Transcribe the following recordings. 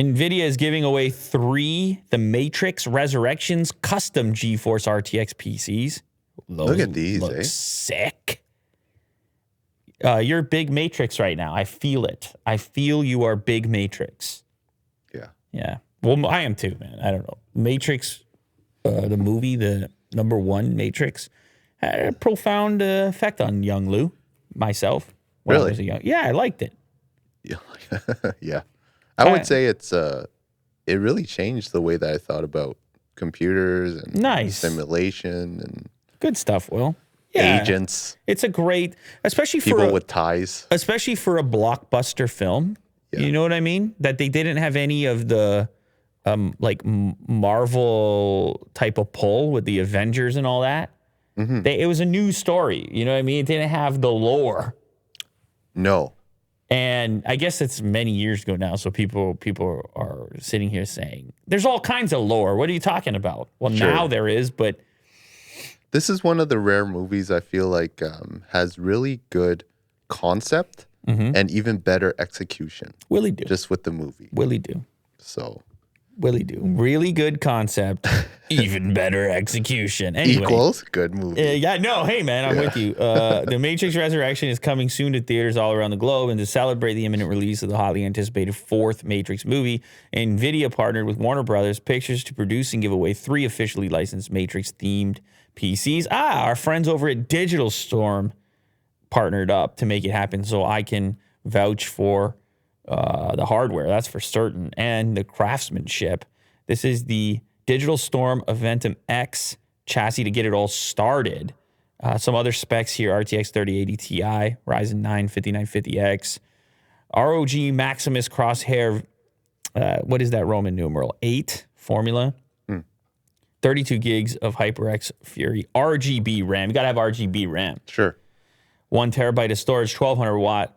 NVIDIA is giving away 3 The Matrix Resurrections custom GeForce RTX PCs. Look at these, look sick. You're big Matrix right now. I feel it. I feel you are big Matrix. Yeah. Yeah. Well, I am too, man. I don't know. Matrix, the movie, the #1 Matrix, had a profound effect on young Lou, myself. When I was young. Yeah, I liked it. Yeah. Yeah. I would say it really changed the way that I thought about computers and simulation and good stuff, Will. Yeah. Agents. It's a great, especially for people with ties. Especially for a blockbuster film. Yeah. You know what I mean? That they didn't have any of the like Marvel type of pull with the Avengers and all that. Mm-hmm. It was a new story. You know what I mean? It didn't have the lore. No. And I guess it's many years ago now, so people are sitting here saying, there's all kinds of lore. What are you talking about? Well, now there is, but... This is one of the rare movies I feel like has really good concept and even better execution. Willie do. Just with the movie. Willie do. So... Willie do. Really good concept, even better execution. Anyway, equals good movie. Hey, man, I'm with you. The Matrix Resurrection is coming soon to theaters all around the globe, and to celebrate the imminent release of the hotly anticipated 4th Matrix movie, NVIDIA partnered with Warner Brothers Pictures to produce and give away 3 officially licensed Matrix-themed PCs. Our friends over at Digital Storm partnered up to make it happen, so I can vouch for the hardware, that's for certain, and the craftsmanship. This is the Digital Storm Aventum X chassis to get it all started. Some other specs here: RTX 3080 Ti, Ryzen 9 5950X, ROG Maximus Crosshair. What is that Roman numeral? 8 formula. 32 gigs of HyperX Fury RGB RAM. You gotta have RGB RAM. Sure. 1 terabyte of storage, 1200 watt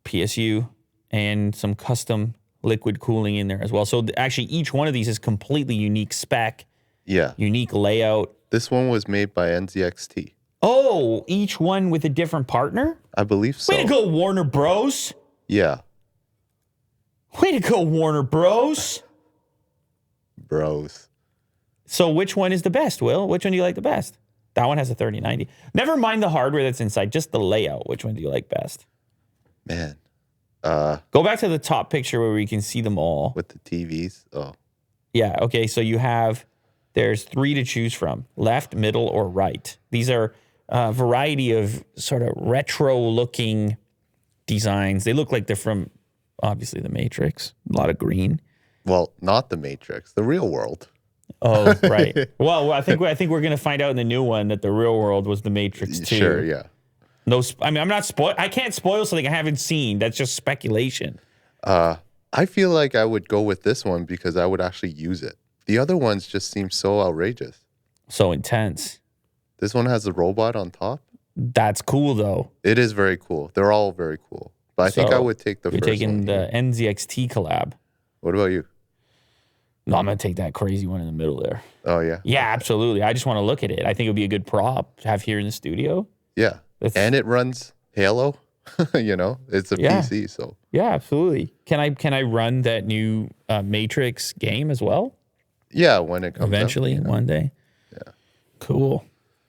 PSU. And some custom liquid cooling in there as well. So actually, each one of these is completely unique spec. Yeah. Unique layout. This one was made by NZXT. Oh, each one with a different partner? I believe so. Way to go, Warner Bros. Yeah. Way to go, Warner Bros. Bros. So which one is the best, Will? Which one do you like the best? That one has a 3090. Never mind the hardware that's inside, just the layout. Which one do you like best? Man. Go back to the top picture where we can see them all. With the TVs? Oh. Yeah, okay, so there's 3 to choose from. Left, middle, or right. These are a variety of sort of retro-looking designs. They look like they're from, obviously, The Matrix. A lot of green. Well, not The Matrix. The real world. Oh, right. Well, I think we're going to find out in the new one that the real world was The Matrix too. Sure, yeah. No, I mean, I can't spoil something I haven't seen. That's just speculation. I feel like I would go with this one because I would actually use it. The other ones just seem so outrageous. So intense. This one has a robot on top. That's cool, though. It is very cool. They're all very cool. But I think I would take the first one. You're taking the NZXT collab. What about you? No, I'm going to take that crazy one in the middle there. Oh, yeah? Yeah, absolutely. I just want to look at it. I think it would be a good prop to have here in the studio. Yeah. And it runs Halo, it's a PC, so. Yeah, absolutely. Can I run that new Matrix game as well? Yeah, when it comes eventually, out, one day. Yeah. Cool.